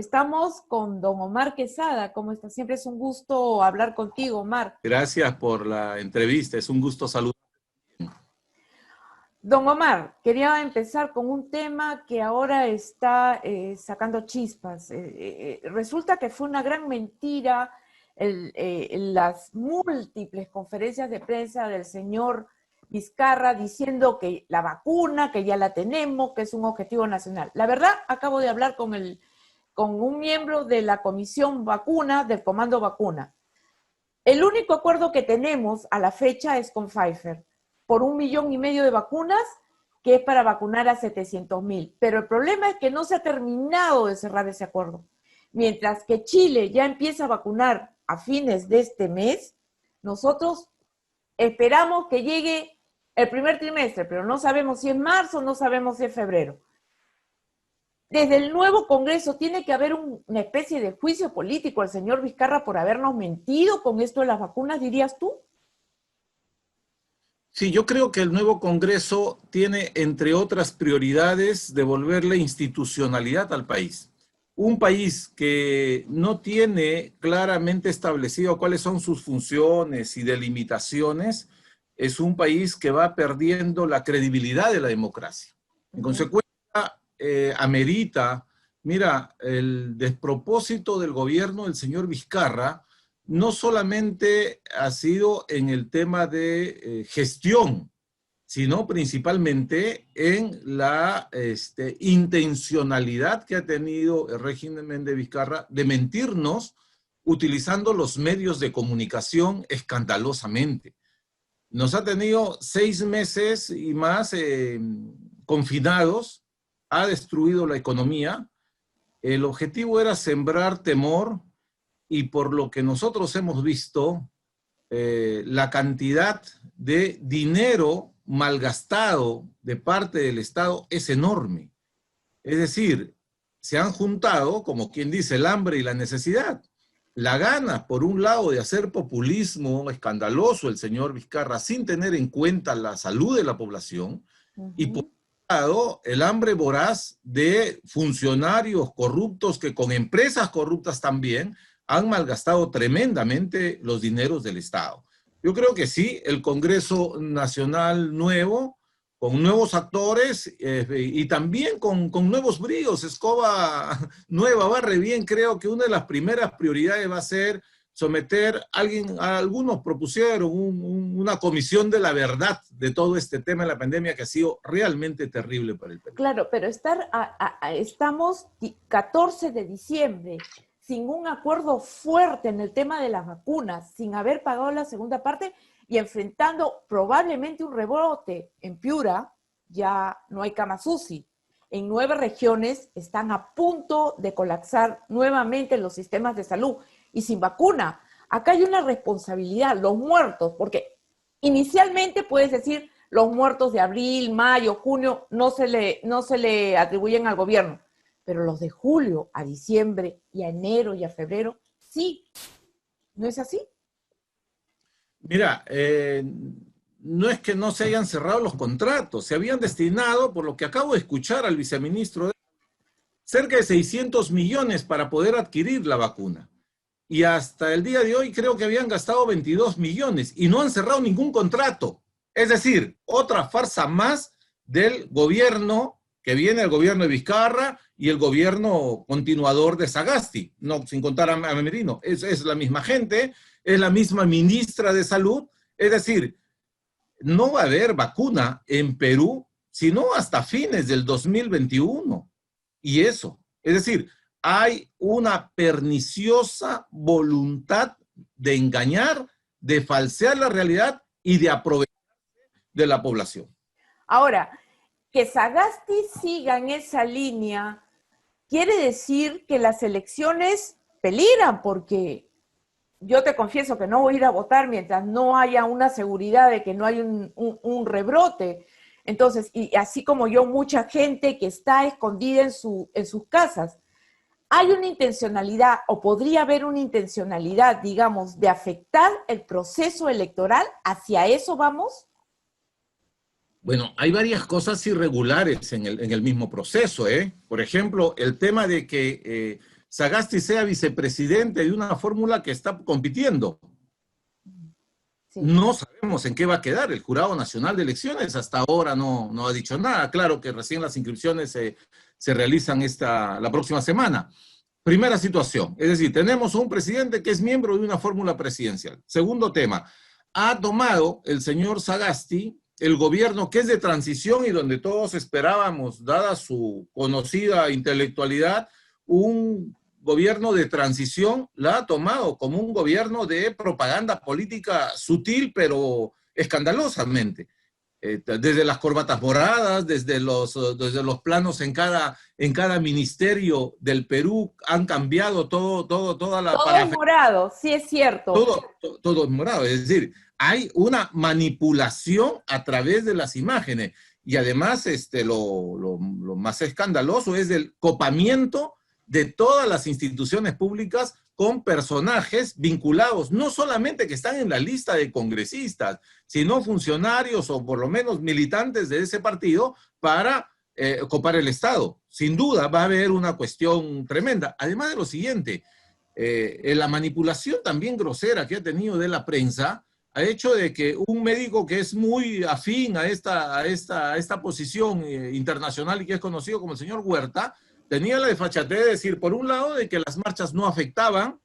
Estamos con don Omar Quesada. ¿Cómo está? Siempre es un gusto hablar contigo, Omar. Gracias por la entrevista, es un gusto saludar. Don Omar, quería empezar con un tema que ahora está sacando chispas. Resulta que fue una gran mentira las múltiples conferencias de prensa del señor Vizcarra diciendo que la vacuna, que ya la tenemos, que es un objetivo nacional. La verdad, acabo de hablar con un miembro de la Comisión Vacuna, del Comando Vacuna. El único acuerdo que tenemos a la fecha es con Pfizer, por 1,5 millones de vacunas, que es para vacunar a 700,000. Pero el problema es que no se ha terminado de cerrar ese acuerdo. Mientras que Chile ya empieza a vacunar a fines de este mes, nosotros esperamos que llegue el primer trimestre, pero no sabemos si es marzo, no sabemos si es febrero. Desde el nuevo Congreso tiene que haber una especie de juicio político al señor Vizcarra por habernos mentido con esto de las vacunas, dirías tú. Sí, yo creo que el nuevo Congreso tiene, entre otras prioridades, devolverle institucionalidad al país. Un país que no tiene claramente establecido cuáles son sus funciones y delimitaciones, es un país que va perdiendo la credibilidad de la democracia. En consecuencia, amerita, mira, el despropósito del gobierno del señor Vizcarra no solamente ha sido en el tema de gestión, sino principalmente en la intencionalidad que ha tenido el régimen de Vizcarra de mentirnos utilizando los medios de comunicación escandalosamente. Nos ha tenido 6 meses y más confinados, ha destruido la economía. El objetivo era sembrar temor y por lo que nosotros hemos visto, la cantidad de dinero malgastado de parte del Estado es enorme. Es decir, se han juntado, como quien dice, el hambre y la necesidad. La gana, por un lado, de hacer populismo escandaloso el señor Vizcarra sin tener en cuenta la salud de la población, y por otro lado, el hambre voraz de funcionarios corruptos que con empresas corruptas también han malgastado tremendamente los dineros del Estado. Yo creo que sí, el Congreso Nacional nuevo, con nuevos actores y también con nuevos bríos, escoba nueva, barre bien, creo que una de las primeras prioridades va a ser someter algunos propusieron una comisión de la verdad de todo este tema de la pandemia que ha sido realmente terrible para el Perú. Claro, pero estamos 14 de diciembre sin un acuerdo fuerte en el tema de las vacunas, sin haber pagado la segunda parte y enfrentando probablemente un rebrote. En Piura ya no hay camas UCI. En 9 regiones están a punto de colapsar nuevamente los sistemas de salud y sin vacuna. Acá hay una responsabilidad, los muertos, porque inicialmente puedes decir los muertos de abril, mayo, junio no se le atribuyen al gobierno, pero los de julio a diciembre y a enero y a febrero, sí. ¿No es así? Mira, no es que no se hayan cerrado los contratos, se habían destinado, por lo que acabo de escuchar al viceministro, cerca de 600 millones para poder adquirir la vacuna. Y hasta el día de hoy creo que habían gastado 22 millones y no han cerrado ningún contrato. Es decir, otra farsa más del gobierno que viene el gobierno de Vizcarra y el gobierno continuador de Sagasti, no, sin contar a Merino. Es la misma gente, es la misma ministra de Salud. Es decir, no va a haber vacuna en Perú sino hasta fines del 2021. Y eso, es decir, hay una perniciosa voluntad de engañar, de falsear la realidad y de aprovechar de la población. Ahora, que Sagasti siga en esa línea quiere decir que las elecciones peligran, porque yo te confieso que no voy a ir a votar mientras no haya una seguridad de que no hay un rebrote. Entonces, y así como yo, mucha gente que está escondida en sus casas. ¿Hay una intencionalidad o podría haber una intencionalidad, digamos, de afectar el proceso electoral? ¿Hacia eso vamos? Bueno, hay varias cosas irregulares en el mismo proceso, ¿eh? Por ejemplo, el tema de que Sagasti sea vicepresidente de una fórmula que está compitiendo. Sí. No sabemos en qué va a quedar. El Jurado Nacional de Elecciones hasta ahora no ha dicho nada. Claro que recién las inscripciones se realizan la próxima semana. Primera situación, es decir, tenemos un presidente que es miembro de una fórmula presidencial. Segundo tema, ha tomado el señor Sagasti el gobierno que es de transición y donde todos esperábamos, dada su conocida intelectualidad, un gobierno de transición, la ha tomado como un gobierno de propaganda política sutil, pero escandalosamente. Desde las corbatas moradas, desde los planos en cada ministerio del Perú, han cambiado toda la... Todo es morado, sí es cierto. Todo es morado, es decir, hay una manipulación a través de las imágenes. Y además, lo más escandaloso es el copamiento de todas las instituciones públicas con personajes vinculados, no solamente que están en la lista de congresistas, sino funcionarios o por lo menos militantes de ese partido para copar el Estado. Sin duda va a haber una cuestión tremenda. Además de lo siguiente, la manipulación también grosera que ha tenido de la prensa ha hecho de que un médico que es muy afín a esta posición internacional y que es conocido como el señor Huerta, tenía la desfachatez de decir, por un lado, de que las marchas no afectaban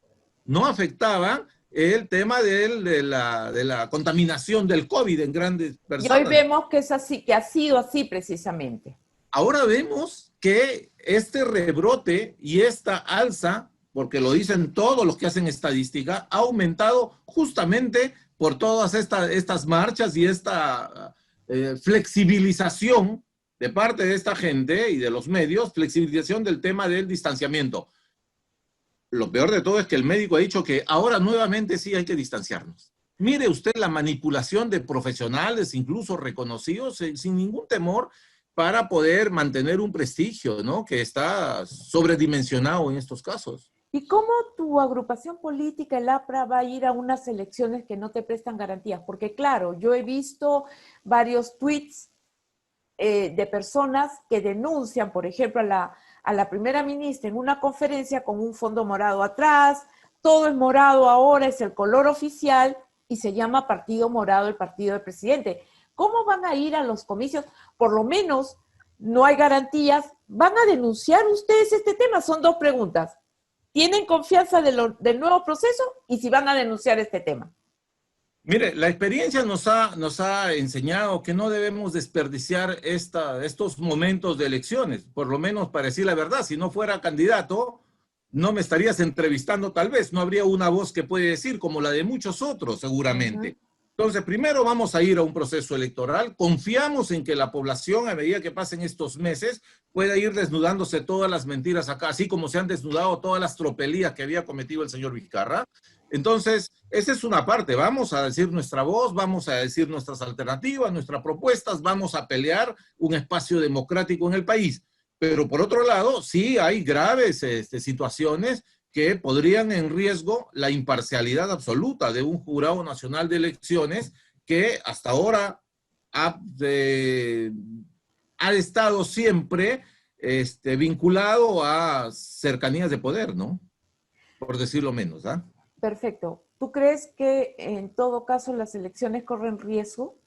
el tema de la contaminación del COVID en grandes personas. Y hoy vemos que es así, que ha sido así precisamente. Ahora vemos que este rebrote y esta alza, porque lo dicen todos los que hacen estadística, ha aumentado justamente por todas estas marchas y esta flexibilización de parte de esta gente y de los medios, flexibilización del tema del distanciamiento. Lo peor de todo es que el médico ha dicho que ahora nuevamente sí hay que distanciarnos. Mire usted la manipulación de profesionales, incluso reconocidos, sin ningún temor, para poder mantener un prestigio, ¿no?, que está sobredimensionado en estos casos. ¿Y cómo tu agrupación política, el APRA, va a ir a unas elecciones que no te prestan garantías? Porque claro, yo he visto varios tweets de personas que denuncian, por ejemplo, a la primera ministra en una conferencia con un fondo morado atrás, todo es morado ahora, es el color oficial y se llama Partido Morado, el partido del presidente. ¿Cómo van a ir a los comicios? Por lo menos no hay garantías. ¿Van a denunciar ustedes este tema? Son dos preguntas. ¿Tienen confianza del nuevo proceso? Y si van a denunciar este tema. Mire, la experiencia nos ha enseñado que no debemos desperdiciar estos momentos de elecciones, por lo menos para decir la verdad. Si no fuera candidato, no me estarías entrevistando tal vez, no habría una voz que puede decir como la de muchos otros seguramente. Entonces, primero vamos a ir a un proceso electoral, confiamos en que la población a medida que pasen estos meses pueda ir desnudándose todas las mentiras acá, así como se han desnudado todas las tropelías que había cometido el señor Vizcarra. Entonces, esa es una parte, vamos a decir nuestra voz, vamos a decir nuestras alternativas, nuestras propuestas, vamos a pelear un espacio democrático en el país. Pero por otro lado, sí hay graves situaciones que podrían en riesgo la imparcialidad absoluta de un Jurado Nacional de Elecciones que hasta ahora ha estado siempre vinculado a cercanías de poder, ¿no? Por decirlo menos, ¿ah? Perfecto. ¿Tú crees que en todo caso las elecciones corren riesgo?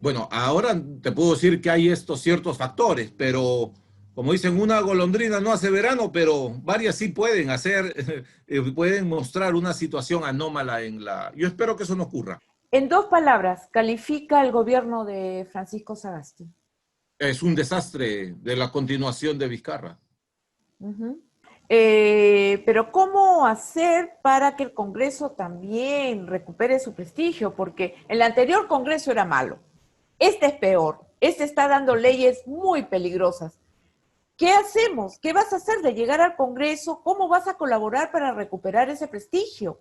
Bueno, ahora te puedo decir que hay estos ciertos factores, pero como dicen, una golondrina no hace verano, pero varias sí pueden hacer, pueden mostrar una situación anómala en la... Yo espero que eso no ocurra. En dos palabras, califica el gobierno de Francisco Sagasti. Es un desastre de la continuación de Vizcarra. Pero ¿cómo hacer para que el Congreso también recupere su prestigio? Porque el anterior Congreso era malo. Este es peor. Este está dando leyes muy peligrosas. ¿Qué hacemos? ¿Qué vas a hacer de llegar al Congreso? ¿Cómo vas a colaborar para recuperar ese prestigio?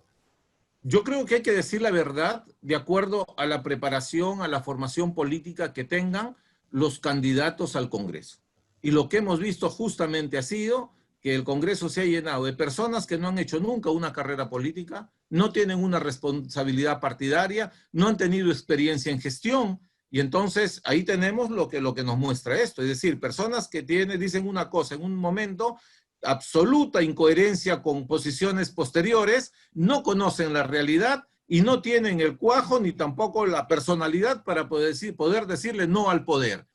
Yo creo que hay que decir la verdad de acuerdo a la preparación, a la formación política que tengan los candidatos al Congreso. Y lo que hemos visto justamente ha sido que el Congreso se ha llenado de personas que no han hecho nunca una carrera política, no tienen una responsabilidad partidaria, no han tenido experiencia en gestión. Y entonces ahí tenemos lo que nos muestra esto, es decir, personas que dicen una cosa en un momento absoluta incoherencia con posiciones posteriores, no conocen la realidad y no tienen el cuajo ni tampoco la personalidad para poder decirle no al poder.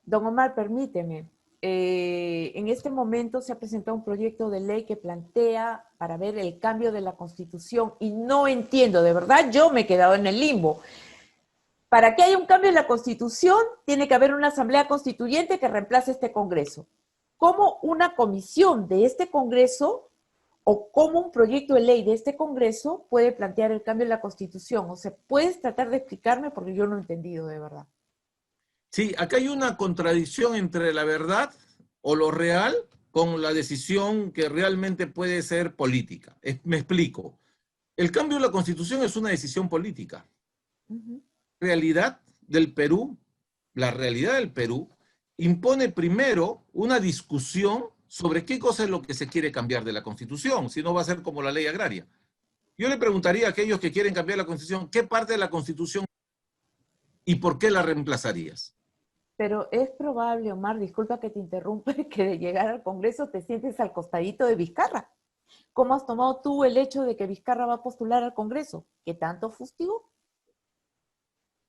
Don Omar, permíteme. En este momento se ha presentado un proyecto de ley que plantea para ver el cambio de la Constitución y no entiendo, de verdad, yo me he quedado en el limbo. Para que haya un cambio en la Constitución, tiene que haber una asamblea constituyente que reemplace este Congreso. ¿Cómo una comisión de este Congreso o cómo un proyecto de ley de este Congreso puede plantear el cambio en la Constitución? O sea, ¿puedes tratar de explicarme? Porque yo no he entendido de verdad. Sí, acá hay una contradicción entre la verdad o lo real con la decisión que realmente puede ser política. Me explico. El cambio de la Constitución es una decisión política. Realidad del Perú, la realidad del Perú, impone primero una discusión sobre qué cosa es lo que se quiere cambiar de la Constitución, si no va a ser como la ley agraria. Yo le preguntaría a aquellos que quieren cambiar la Constitución, ¿qué parte de la Constitución y por qué la reemplazarías? Pero es probable, Omar, disculpa que te interrumpa, que de llegar al Congreso te sientes al costadito de Vizcarra. ¿Cómo has tomado tú el hecho de que Vizcarra va a postular al Congreso? ¿Qué tanto fustigó?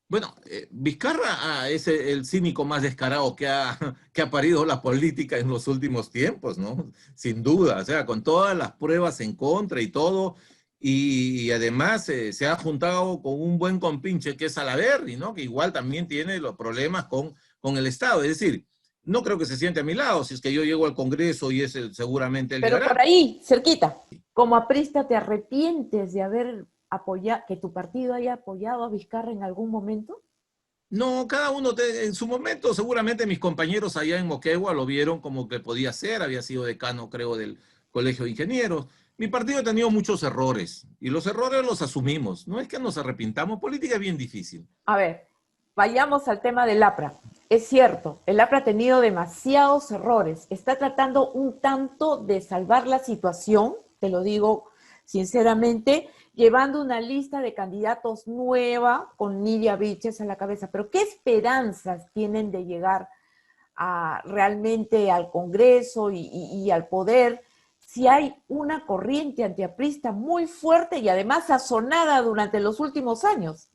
Bueno, Vizcarra es el cínico más descarado que ha parido la política en los últimos tiempos, ¿no? Sin duda, o sea, con todas las pruebas en contra y todo, y además se ha juntado con un buen compinche que es Salaverry, ¿no? Que igual también tiene los problemas con el Estado, es decir, no creo que se siente a mi lado, si es que yo llego al Congreso y seguramente él Pero llegará. por ahí, cerquita, como aprista, ¿te arrepientes de haber apoyado, que tu partido haya apoyado a Vizcarra en algún momento? No, cada uno en su momento, seguramente mis compañeros allá en Moquegua lo vieron como que podía ser, había sido decano, creo, del Colegio de Ingenieros. Mi partido ha tenido muchos errores y los errores los asumimos. No es que nos arrepintamos, política es bien difícil. A ver, vayamos al tema del APRA. Es cierto, el APRA ha tenido demasiados errores. Está tratando un tanto de salvar la situación, te lo digo sinceramente, llevando una lista de candidatos nueva con Nidia Vilches a la cabeza. Pero ¿qué esperanzas tienen de llegar realmente al Congreso y al poder si hay una corriente antiaprista muy fuerte y además sazonada durante los últimos años?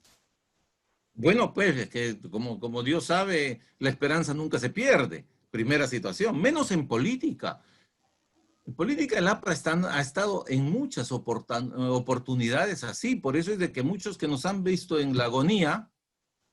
Bueno, pues es que como Dios sabe, la esperanza nunca se pierde. Primera situación, menos en política. En política el APRA ha estado en muchas oportunidades así, por eso es de que muchos que nos han visto en la agonía,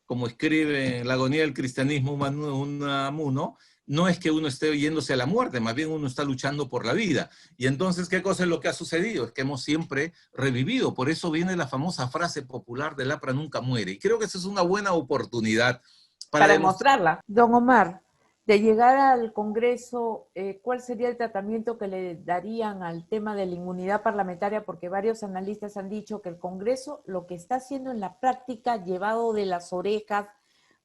como escribe en la agonía del cristianismo Unamuno, no es que uno esté yéndose a la muerte, más bien uno está luchando por la vida. Y entonces, ¿qué cosa es lo que ha sucedido? Es que hemos siempre revivido. Por eso viene la famosa frase popular del APRA nunca muere. Y creo que esa es una buena oportunidad para Para demostrar. demostrarla. Don Omar, de llegar al Congreso, ¿cuál sería el tratamiento que le darían al tema de la inmunidad parlamentaria? Porque varios analistas han dicho que el Congreso lo que está haciendo en la práctica, llevado de las orejas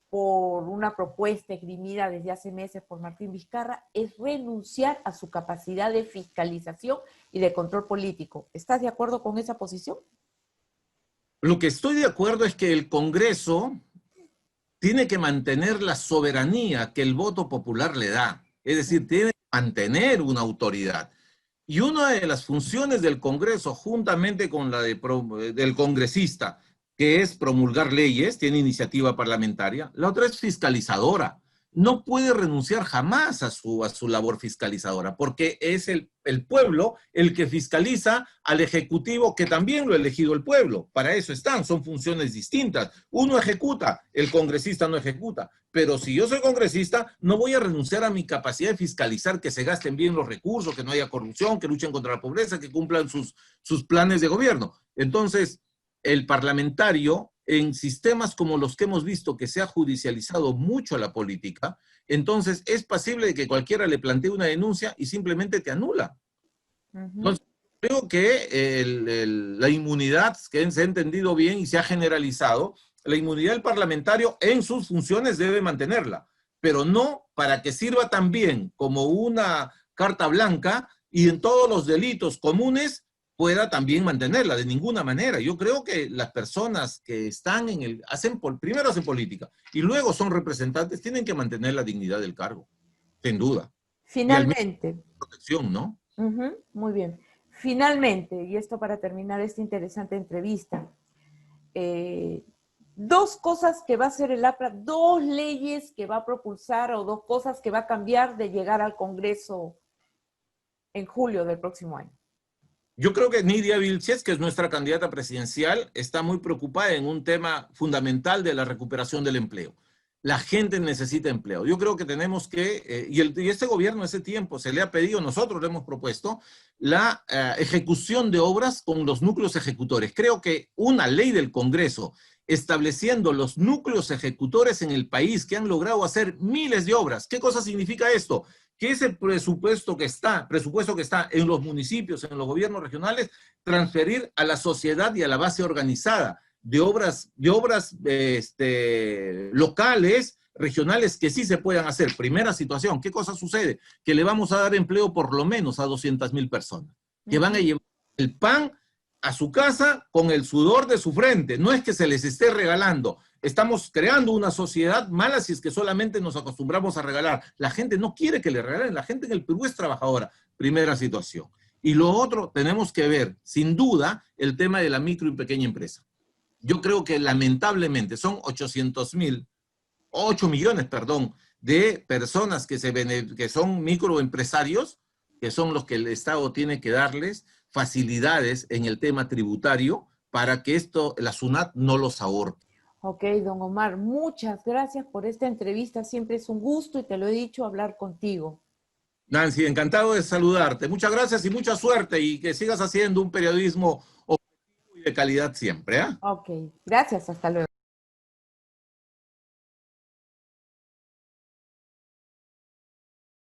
por una propuesta esgrimida desde hace meses por Martín Vizcarra, es renunciar a su capacidad de fiscalización y de control político. ¿Estás de acuerdo con esa posición? Lo que estoy de acuerdo es que el Congreso tiene que mantener la soberanía que el voto popular le da. Es decir, tiene que mantener una autoridad. Y una de las funciones del Congreso, juntamente con la del congresista, que es promulgar leyes, tiene iniciativa parlamentaria, la otra es fiscalizadora. No puede renunciar jamás a su labor fiscalizadora, porque es el pueblo el que fiscaliza al Ejecutivo, que también lo ha elegido el pueblo. Para eso están, son funciones distintas. Uno ejecuta, el congresista no ejecuta. Pero si yo soy congresista, no voy a renunciar a mi capacidad de fiscalizar que se gasten bien los recursos, que no haya corrupción, que luchen contra la pobreza, que cumplan sus planes de gobierno. Entonces, el parlamentario, en sistemas como los que hemos visto, que se ha judicializado mucho la política, entonces es pasible de que cualquiera le plantee una denuncia y simplemente te anula. Entonces, creo que la inmunidad, que se ha entendido bien y se ha generalizado, la inmunidad del parlamentario en sus funciones debe mantenerla, pero no para que sirva también como una carta blanca y en todos los delitos comunes pueda también mantenerla, de ninguna manera. Yo creo que las personas que están primero hacen política y luego son representantes, tienen que mantener la dignidad del cargo, sin duda. Y al menos Finalmente, protección, ¿no? Muy bien. Finalmente, y esto para terminar esta interesante entrevista, dos cosas que va a hacer el APRA, dos leyes que va a propulsar o dos cosas que va a cambiar de llegar al Congreso en julio del próximo año. Yo creo que Nidia Vilches, que es nuestra candidata presidencial, está muy preocupada en un tema fundamental de la recuperación del empleo. La gente necesita empleo. Yo creo que tenemos que, y este gobierno ese tiempo se le ha pedido, nosotros le hemos propuesto, la ejecución de obras con los núcleos ejecutores. Creo que una ley del Congreso estableciendo los núcleos ejecutores en el país que han logrado hacer miles de obras. ¿Qué cosa significa esto? Que ese presupuesto que está en los municipios, en los gobiernos regionales, transferir a la sociedad y a la base organizada de obras locales, regionales, que sí se puedan hacer. Primera situación, ¿qué cosa sucede? Que le vamos a dar empleo por lo menos a 200,000 personas, que van a llevar el pan a su casa con el sudor de su frente. No es que se les esté regalando. Estamos creando una sociedad mala si es que solamente nos acostumbramos a regalar. La gente no quiere que le regalen. La gente en el Perú es trabajadora. Primera situación. Y lo otro, tenemos que ver, sin duda, el tema de la micro y pequeña empresa. Yo creo que lamentablemente son 8 millones, de personas que son microempresarios, que son los que el Estado tiene que darles facilidades en el tema tributario para que la SUNAT no los ahorque. Ok, don Omar, muchas gracias por esta entrevista. Siempre es un gusto, y te lo he dicho, hablar contigo. Nancy, encantado de saludarte. Muchas gracias y mucha suerte, y que sigas haciendo un periodismo objetivo y de calidad siempre. Ok, gracias, hasta luego.